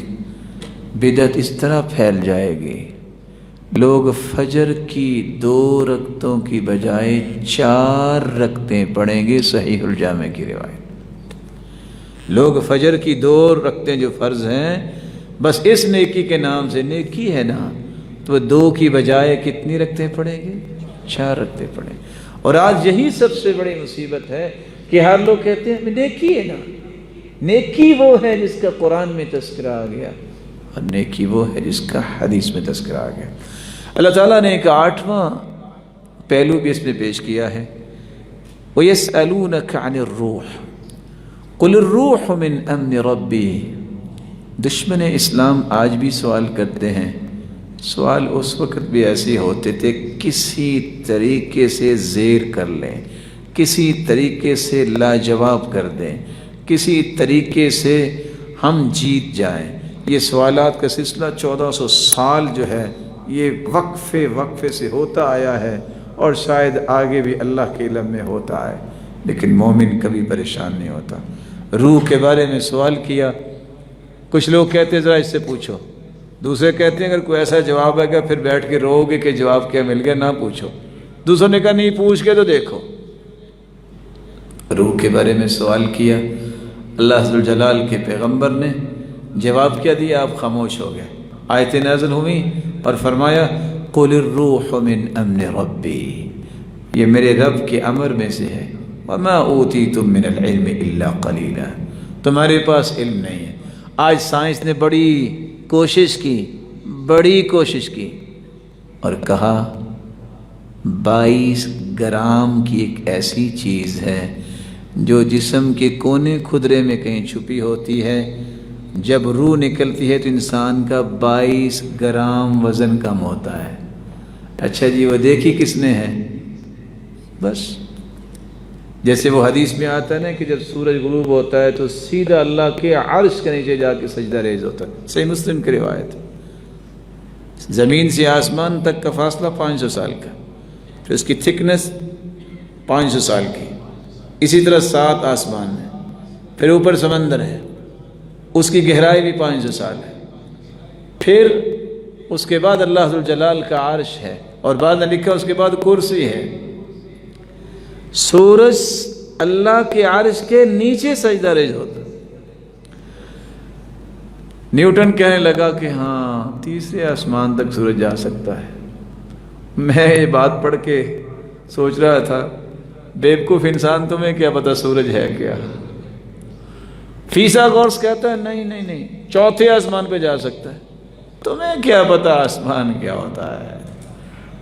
بدعت اس طرح پھیل جائے گی، لوگ فجر کی 2 رکعتوں کی بجائے 4 رکعتیں پڑھیں گے، صحیح الجامع کی روایت۔ لوگ فجر کی 2 رکعتیں جو فرض ہیں، بس اس نیکی کے نام سے، نیکی ہے نا، تو 2 کی بجائے کتنی رکعتیں پڑھیں گے؟ 4 رکعتیں پڑھیں۔ اور آج یہی سب سے بڑی مصیبت ہے کہ ہر لوگ کہتے ہیں نیکی ہے نا، نیکی وہ ہے جس کا قرآن میں تذکرہ آ گیا، اور نیکی وہ ہے جس کا حدیث میں تذکرہ آ گیا۔ اللہ تعالیٰ نے ایک 8واں پہلو بھی اس میں پیش کیا ہے، وَيَسْأَلُونَكَ عَنِ الرُّوحِ قُلِ الرُّوحُ مِنْ أَمْنِ رَبِّي۔ دشمن اسلام آج بھی سوال کرتے ہیں، سوال اس وقت بھی ایسے ہوتے تھے، کسی طریقے سے زیر کر لیں، کسی طریقے سے لاجواب کر دیں، کسی طریقے سے ہم جیت جائیں۔ یہ سوالات کا سلسلہ 1400 سال جو ہے یہ وقفے سے ہوتا آیا ہے، اور شاید آگے بھی اللہ کے علم میں ہوتا ہے، لیکن مومن کبھی پریشان نہیں ہوتا۔ روح کے بارے میں سوال کیا، کچھ لوگ کہتے ہیں ذرا اس سے پوچھو، دوسرے کہتے ہیں اگر کوئی ایسا جواب ہے گا پھر بیٹھ کے رو گے کہ جواب کیا مل گیا، نہ پوچھو۔ دوسروں نے کہا نہیں، پوچھ کے تو دیکھو۔ روح کے بارے میں سوال کیا، اللہ ذو الجلال کے پیغمبر نے جواب کیا دیا؟ آپ خاموش ہو گئے۔ آیتیں نازل ہوئی اور فرمایا قُلِ الرُّوحُ مِنْ أَمْنِ رَبِّي، یہ میرے رب کے امر میں سے ہے، وَمَا أُوتِيتُم مِّنَ الْعِلْمِ إِلَّا قَلِيلًا، تمہارے پاس علم نہیں ہے۔ آج سائنس نے بڑی کوشش کی اور کہا 22 گرام کی ایک ایسی چیز ہے جو جسم کے کونے خدرے میں کہیں چھپی ہوتی ہے، جب روح نکلتی ہے تو انسان کا 22 گرام وزن کم ہوتا ہے۔ اچھا جی، وہ دیکھی کس نے ہے؟ بس جیسے وہ حدیث میں آتا ہے نا کہ جب سورج غروب ہوتا ہے تو سیدھا اللہ کے عرش کے نیچے جا کے سجدہ ریز ہوتا ہے، صحیح مسلم کی روایت۔ زمین سے آسمان تک کا فاصلہ 500 سال کا، پھر اس کی تھکنس 500 سال کی، اسی طرح 7 آسمان ہے، پھر اوپر سمندر ہے، اس کی گہرائی بھی 500 سال ہے، پھر اس کے بعد اللہ ذو الجلال کا عرش ہے، اور بعد نے لکھا اس کے بعد کرسی ہے۔ سورج اللہ کے عرش کے نیچے سجدہ ریز ہوتا ہے۔ نیوٹن کہنے لگا کہ ہاں 3 آسمان تک سورج جا سکتا ہے۔ میں یہ بات پڑھ کے سوچ رہا تھا بیوقوف انسان، تمہیں کیا پتا سورج ہے کیا؟ فیثاغورس کہتا ہے نہیں 4تھے آسمان پہ جا سکتا ہے۔ تمہیں کیا پتا آسمان کیا ہوتا ہے؟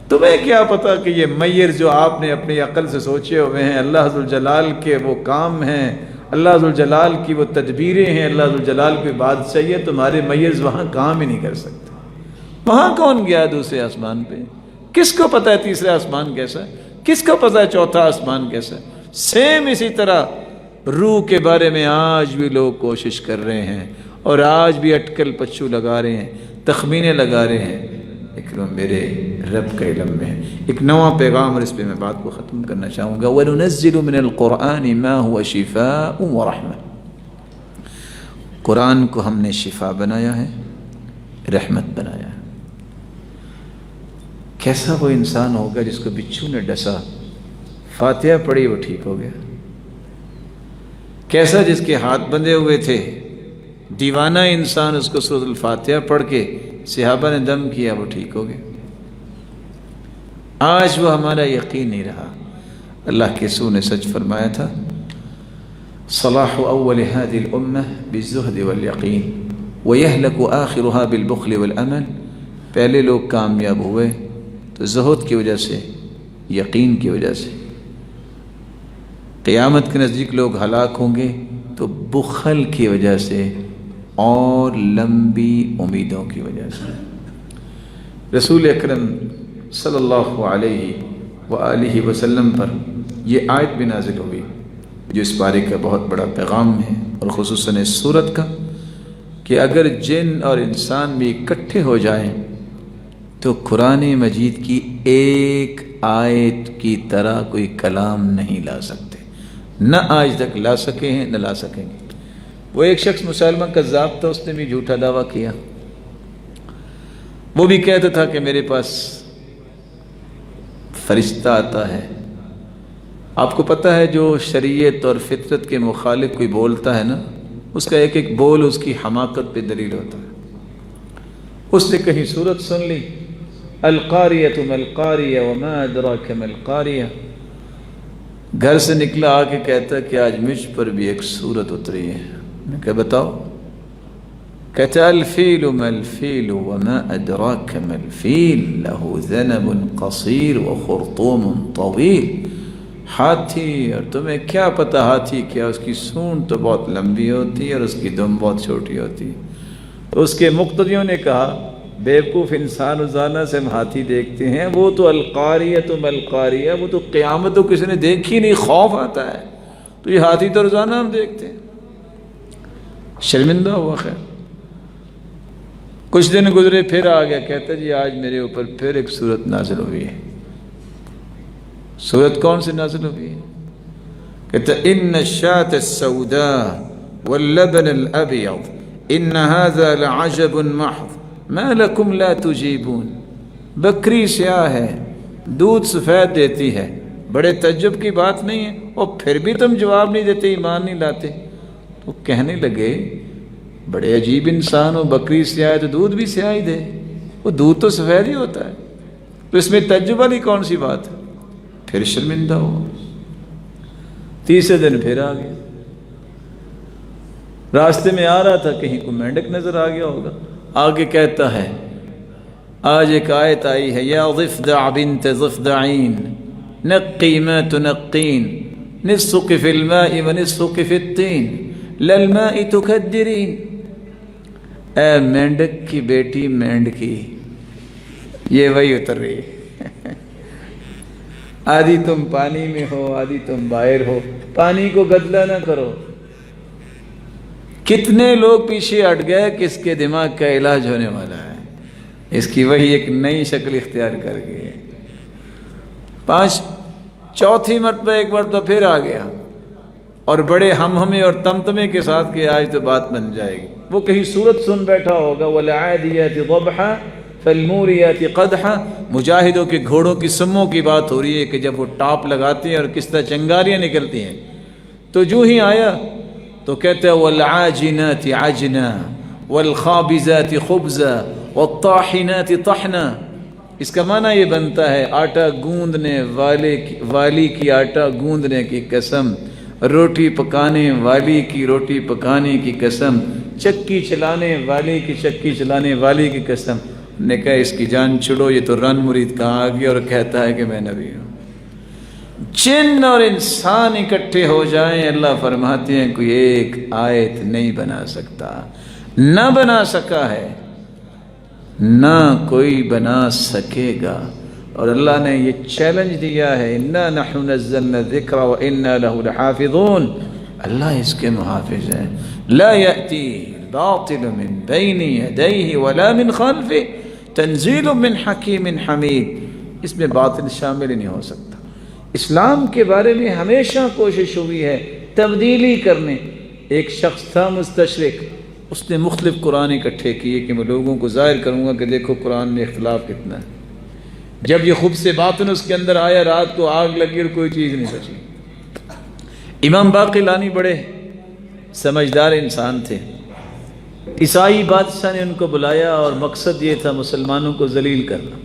تمہیں کیا پتا کہ یہ میئر جو آپ نے اپنی عقل سے سوچے ہوئے ہیں اللہ ذو الجلال کے وہ کام ہیں، اللہ ذوالجلال کی وہ تدبیریں ہیں، اللہ ذوالجلال کوئی بات چاہیے تمہارے میز وہاں کام ہی نہیں کر سکتے۔ وہاں کون گیا دوسرے آسمان پہ؟ کس کو پتہ ہے تیسرا آسمان کیسا ہے؟ کس کو پتہ ہے چوتھا آسمان کیسا ہے؟ سیم اسی طرح روح کے بارے میں آج بھی لوگ کوشش کر رہے ہیں، اور آج بھی اٹکل پچو لگا رہے ہیں، تخمینے لگا رہے ہیں، لیکن وہ میرے رب کا علم میں ہے۔ ایک نواں پیغام، اور اس پہ میں بات کو ختم کرنا چاہوں گا۔ وَنُنَزِّلُ مِنَ الْقُرْآنِ مَا هُوَ شِفَاءٌ وَرَحْمَةٌ۔ قرآن کو ہم نے شفا بنایا ہے، رحمت بنایا ہے۔ کیسا وہ انسان ہوگا جس کو بچھو نے ڈسا، فاتحہ پڑھی وہ ٹھیک ہو گیا؟ کیسا جس کے ہاتھ بندھے ہوئے تھے، دیوانہ انسان، اس کو سورۃ الفاتحہ پڑھ کے صحابہ نے دم کیا وہ ٹھیک ہو گیا؟ آج وہ ہمارا یقین نہیں رہا۔ اللہ کے رسول نے سچ فرمایا تھا، صلاح اول هذه الامه بالزہد والیقین ویہلک آخرها بالبخل والامل۔ پہلے لوگ کامیاب ہوئے تو زہد کی وجہ سے، یقین کی وجہ سے۔ قیامت کے نزدیک لوگ ہلاک ہوں گے تو بخل کی وجہ سے اور لمبی امیدوں کی وجہ سے۔ رسول اکرم صلی اللہ علیہ وآلہ وسلم پر یہ آیت بھی نازل ہوئی جو اس بارے کا بہت بڑا پیغام ہے، اور خصوصاً اس سورت کا، کہ اگر جن اور انسان بھی اکٹھے ہو جائیں تو قرآن مجید کی ایک آیت کی طرح کوئی کلام نہیں لا سکتے، نہ آج تک لا سکے ہیں نہ لا سکیں گے۔ وہ ایک شخص مسلمہ کذاب تھا، اس نے بھی جھوٹا دعویٰ کیا۔ وہ بھی کہتا تھا کہ میرے پاس فرشتہ آتا ہے۔ آپ کو پتہ ہے جو شریعت اور فطرت کے مخالف کوئی بولتا ہے نا، اس کا ایک ایک بول اس کی حماقت پہ دلیل ہوتا ہے۔ اس نے کہیں سورت سن لی، القاریۃ ما القاریہ وما ادراک ما القاریہ، گھر سے نکلا آ کے کہتا کہ آج مجھ پر بھی ایک سورت اتری ہے۔ میں کہا بتاؤ؟ کہتا الفیل ما الفیل وما ادراک ما الفیل لہ ذنب قصیر وخرطوم طویل۔ ہاتھی، اور تمہیں کیا پتہ ہاتھی کیا، اس کی سونڈ تو بہت لمبی ہوتی ہے اور اس کی دم بہت چھوٹی ہوتی ہے۔ تو اس کے مقتدیوں نے کہا بیوقوف انسان روزانہ سے ہم ہاتھی دیکھتے ہیں، وہ تو القاریۃ ما القاریہ، وہ تو قیامت تو کسی نے دیکھی نہیں، خوف آتا ہے، تو یہ ہاتھی تو روزانہ ہم دیکھتے ہیں۔ شرمندہ ہوا۔ خیر کچھ دن گزرے، پھر آ گیا، کہتا جی آج میرے اوپر پھر ایک سورت نازل ہوئی ہے۔ سورت کون سی نازل ہوئی ہے؟ کہتا ان الشاة السوداء واللبن الابيض ان هذا لعجب محض ما لكم لا تجيبون۔ بکری سیاہ ہے، دودھ سفید دیتی ہے، بڑے تعجب کی بات نہیں ہے، اور پھر بھی تم جواب نہیں دیتے، ایمان نہیں لاتے۔ تو کہنے لگے بڑے عجیب انسان ہو، بکری سیاہ ہے تو دودھ بھی سیاہ ہی دے، وہ دودھ تو سفید ہی ہوتا ہے، تو اس میں تعجب والی کون سی بات ہے؟ پھر شرمندہ ہو۔ تیسرے دن پھر آ گیا، راستے میں آ رہا تھا، کہیں کو مینڈک نظر آ گیا ہوگا، آگے کہتا ہے آج ایک آیت آئی ہے، یا ضفدع بنت ضفدعین نقی ما تنقین نصفک فی الماء ونصفک فی الطین للماء تکدرین۔ اے مینڈک کی بیٹی مینڈکی، یہ وہی اتر رہی ہے، آدھی تم پانی میں ہو آدھی تم باہر ہو، پانی کو گدلا نہ کرو۔ کتنے لوگ پیچھے ہٹ گئے کہ اس کے دماغ کا علاج ہونے والا ہے، اس کی وہی ایک نئی شکل اختیار کر گئے۔ چوتھی مرتبہ ایک مرتبہ پھر آ گیا، اور بڑے ہمہمے اور تمتمے کے ساتھ کہ آج تو بات بن جائے گی۔ وہ کہیں سورت سن بیٹھا ہوگا، وَالْعَادِيَاتِ ضَبْحًا فَالْمُورِيَاتِ قَدْحًا۔ مجاہدوں کے گھوڑوں کی سموں کی بات ہو رہی ہے کہ جب وہ ٹاپ لگاتے ہیں اور کس طرح چنگاریاں نکلتی ہیں، تو جو ہی آیا تو کہتے ہیں وَالْعَاجِنَاتِ عَجْنًا وَالْخَابِزَاتِ خُبْزًا وَالطَّاحِنَاتِ طَحْنًا۔ اس کا معنی یہ بنتا ہے آٹا گوندنے والی کی آٹا گوندنے کی قسم، روٹی پکانے والی کی روٹی پکانے کی قسم، چکی چلانے والی کی چکی چلانے والی کی قسم۔ نے کہا اس کی جان چھڑو، یہ تو رن مرید کہاں آ گیا اور کہتا ہے کہ میں نبی ہوں۔ جن اور انسان اکٹھے ہو جائیں اللہ فرماتے ہیں کوئی ایک آیت نہیں بنا سکتا، نہ بنا سکا ہے، نہ کوئی بنا سکے گا۔ اور اللہ نے یہ چیلنج دیا ہے اِنَّا نَحْنُ نَزَّلْنَا الذِّكْرَ وَإِنَّا لَهُ لَحَافِظُونَ، اللہ اس کے محافظ ہیں۔ لَا يَأْتِيهِ الْبَاطِلُ مِنْ بَيْنِ يَدَيْهِ وَلَا مِنْ خَلْفِهِ تَنزِيلٌ مِنْ حَكِيمٍ حَمِيدٍ، اس میں باطل شامل ہی نہیں ہو سکتا۔ اسلام کے بارے میں ہمیشہ کوشش ہوئی ہے تبدیلی کرنے۔ ایک شخص تھا مستشرق، اس نے مختلف قرآن اکٹھے کیے کہ میں لوگوں کو ظاہر کروں گا کہ دیکھو قرآن میں اختلاف کتنا ہے۔ جب یہ خبث باطن اس کے اندر آیا، رات کو آگ لگی اور کوئی چیز نہیں بچی۔ امام باقلانی بڑے سمجھدار انسان تھے۔ عیسائی بادشاہ نے ان کو بلایا اور مقصد یہ تھا مسلمانوں کو ذلیل کرنا۔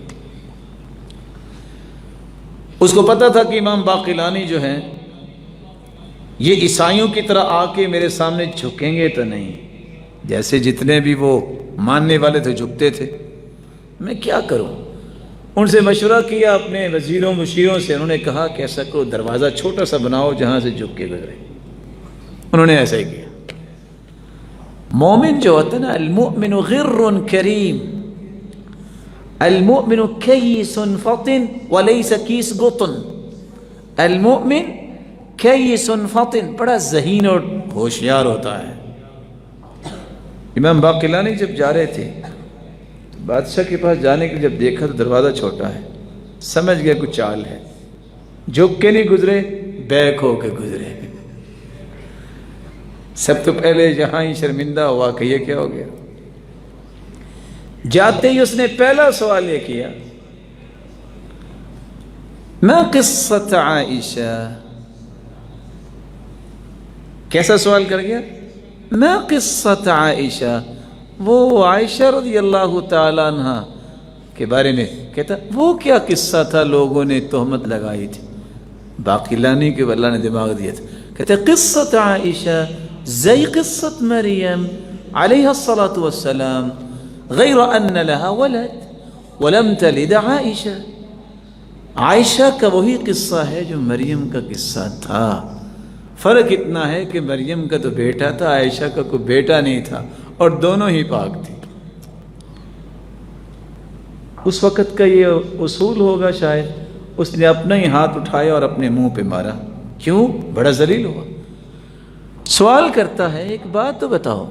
اس کو پتہ تھا کہ امام باقلانی جو ہیں یہ عیسائیوں کی طرح آ کے میرے سامنے جھکیں گے تو نہیں، جیسے جتنے بھی وہ ماننے والے تھے جھکتے تھے۔ میں کیا کروں؟ ان سے مشورہ کیا اپنے وزیروں مشیروں سے، انہوں نے کہا کہ ایسا کرو دروازہ چھوٹا سا بناؤ جہاں سے جھک کے گزرے۔ انہوں نے ایسا ہی کیا۔ مومن جو ہوتا ہے نا، المؤمن غر کریم، المؤمن کیس فطن وليس کیس گطن، المؤمن کیس فطن، بڑا ذہین اور ہوشیار ہوتا ہے۔ امام باقلانی جب جا رہے تھے بادشاہ کے پاس جانے کے جب دیکھا تو دروازہ چھوٹا ہے، سمجھ گیا کچھ چال ہے، جھک کے نہیں گزرے، بیک ہو کے گزرے۔ سب تو پہلے جہاں ہی شرمندہ ہوا کہ یہ کیا ہو گیا۔ جاتے ہی اس نے پہلا سوال یہ کیا، ما قصۃ عائشہ، کیسا سوال کر گیا؟ ما قصۃ عائشہ، وہ عائشہ رضی اللہ تعالیٰ عنہ کے بارے میں کہتا وہ کیا قصہ تھا لوگوں نے تہمت لگائی تھی۔ باقلانی کے اللہ نے دماغ دیا تھا، کہتے قصۃ عائشہ زی قصۃ مریم علیہ الصلاۃ والسلام غیر ان لها ولد ولم تلد عائشہ، عائشہ کا وہی قصہ ہے جو مریم کا قصہ تھا، فرق اتنا ہے کہ مریم کا تو بیٹا تھا، عائشہ کا کوئی بیٹا نہیں تھا، اور دونوں ہی پاک تھی۔ اس وقت کا یہ اصول ہوگا شاید، اس نے اپنا ہی ہاتھ اٹھایا اور اپنے منہ پہ مارا۔ کیوں؟ بڑا ذلیل ہوا۔ سوال کرتا ہے ایک بات تو بتاؤ،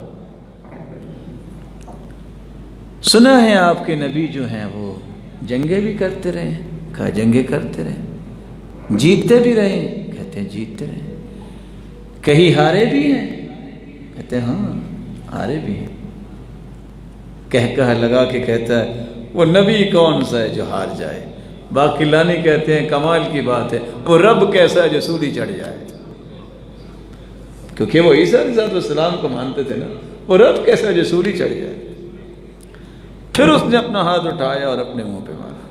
سنا ہے آپ کے نبی جو ہیں وہ جنگیں بھی کرتے رہے ہیں؟ کہا جنگیں کرتے رہے، جیتتے بھی رہے، کہتے ہیں جیتتے رہے، کہیں ہارے بھی ہیں؟ کہتے ہیں ہاں ہارے بھی ہیں۔ کہا لگا کے کہتا ہے وہ نبی کون سا ہے جو ہار جائے؟ باقلانی کہتے ہیں کمال کی بات ہے، وہ رب کیسا ہے جو سولی چڑھ جائے؟ کیونکہ وہ عیسیٰ علیہ السلام کو مانتے تھے نا، وہ رب کیسا ہے جو سولی چڑھ جائے؟ پھر اس نے اپنا ہاتھ اٹھایا اور اپنے منہ پہ مارا۔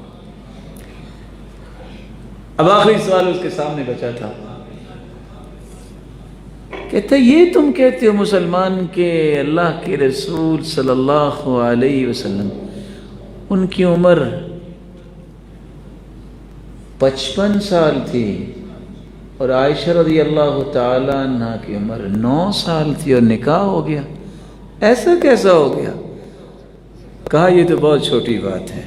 اب آخری سوال اس کے سامنے بچا تھا، کہتا یہ تم کہتے ہو مسلمان کے اللہ کے رسول صلی اللہ علیہ وسلم ان کی عمر 55 سال تھی اور عائشہ رضی اللہ تعالیٰ عنہ کی عمر 9 سال تھی اور نکاح ہو گیا، ایسا کیسا ہو گیا؟ کہا یہ تو بہت چھوٹی بات ہے،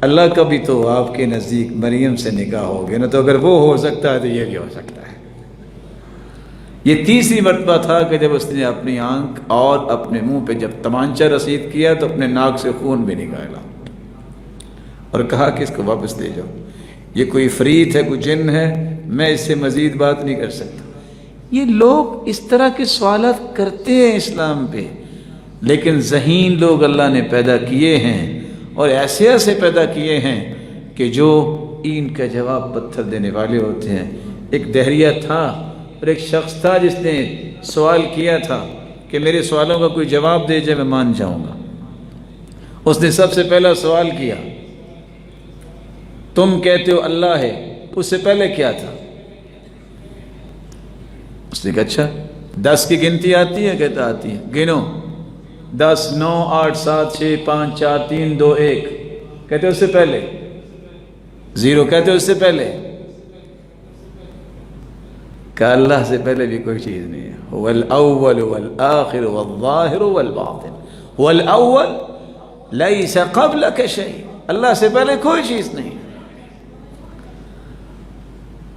اللہ کا بھی تو آپ کے نزدیک مریم سے نکاح ہو گیا نا، تو اگر وہ ہو سکتا ہے تو یہ بھی ہو سکتا ہے۔ یہ تیسری مرتبہ تھا کہ جب اس نے اپنی آنکھ اور اپنے منہ پہ جب تمانچہ رسید کیا تو اپنے ناک سے خون بھی نکالا اور کہا کہ اس کو واپس لے جاؤ، یہ کوئی فریت ہے، کوئی جن ہے، میں اس سے مزید بات نہیں کر سکتا۔ یہ لوگ اس طرح کے سوالات کرتے ہیں اسلام پہ، لیکن ذہین لوگ اللہ نے پیدا کیے ہیں اور ایسے ایسے پیدا کیے ہیں کہ جو ان کا جواب پتھر دینے والے ہوتے ہیں۔ ایک دہریہ تھا اور ایک شخص تھا جس نے سوال کیا تھا کہ میرے سوالوں کا کوئی جواب دے جائے میں مان جاؤں گا۔ اس نے سب سے پہلا سوال کیا تم کہتے ہو اللہ ہے، اس سے پہلے کیا تھا؟ اس نے کہا اچھا 10 کی گنتی آتی ہے؟ کہتا آتی ہے، گنو 10 9 8 7 6 5 4 3 2 1، کہتے اس سے پہلے 0، کہتے اس سے پہلے کہ اللہ سے پہلے بھی کوئی چیز نہیں ہے. هو الاول والآخر والظاہر والباطن. هو الاول لیس قبلک شیء. اللہ سے پہلے کوئی چیز نہیں.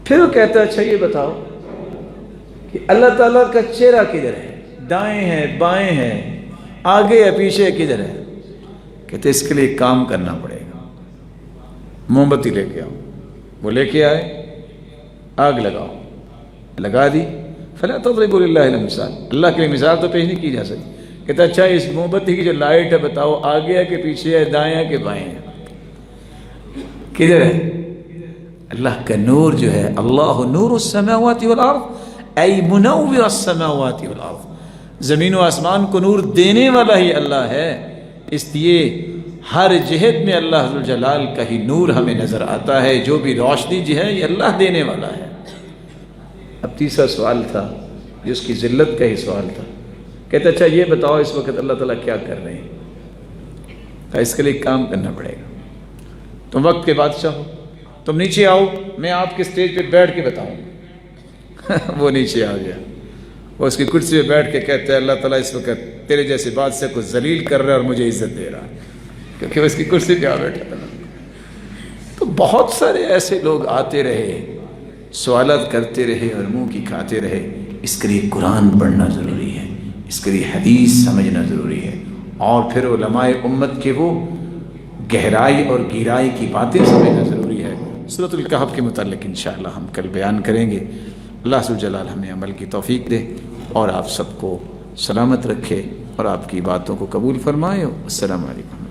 پھر وہ کہتا ہے اچھا یہ بتاؤ کہ اللہ تعالیٰ کا چہرہ کدھر ہے؟ دائیں ہے بائیں ہے آگے یا پیچھے کدھر ہے؟ کہتے اس کے لیے ایک کام کرنا پڑے گا. موم بتی لے کے آؤ. وہ لے کے آئے, آگ لگاؤ, لگا دی. فلا تضربوا للہ الامثال. اللہ کے لیے مثال تو پیش نہیں کی جا سکتی. کہتا اچھا اس موم بتی کی جو لائٹ ہے بتاؤ آگے ہے کہ پیچھے ہے, دائیں ہے کہ بائیں ہے, کدھر ہے؟ اللہ کا نور جو ہے, اللہ نور السماوات والارض ای منور السماوات والارض. زمین و آسمان کو نور دینے والا ہی اللہ ہے. اس لیے ہر جہت میں اللہ ذوالجلال کا ہی نور ہمیں نظر آتا ہے. جو بھی روشنی جو ہے یہ اللہ دینے والا ہے. اب تیسرا سوال تھا جو اس کی ذلت کا ہی سوال تھا. کہتا اچھا یہ بتاؤ اس وقت اللہ تعالیٰ کیا کر رہے ہیں؟ کہ اس کے لیے کام کرنا پڑے گا. تم وقت کے بادشاہ ہو, تم نیچے آؤ, میں آپ کے اسٹیج پہ بیٹھ کے بتاؤں. وہ نیچے آ گیا, وہ اس کی کرسی پہ بیٹھ کے کہتے ہیں اللہ تعالیٰ اس وقت تیرے جیسے بادشاہ کو ذلیل کر رہا ہے اور مجھے عزت دے رہا ہے, کیونکہ وہ اس کی کرسی پہ آ بیٹھا تھا. تو بہت سارے ایسے لوگ آتے رہے, سوالات کرتے رہے اور منہ کی کھاتے رہے. اس کے لیے قرآن پڑھنا ضروری ہے, اس کے لیے حدیث سمجھنا ضروری ہے, اور پھر علماء امت کے وہ گہرائی اور گہرائی کی باتیں سمجھنا ضروری ہے. سورۃ الکہف کے متعلق انشاءاللہ ہم کل بیان کریں گے. اللہ ذوالجلال ہمیں عمل کی توفیق دے اور آپ سب کو سلامت رکھے اور آپ کی باتوں کو قبول فرمائے. السلام علیکم.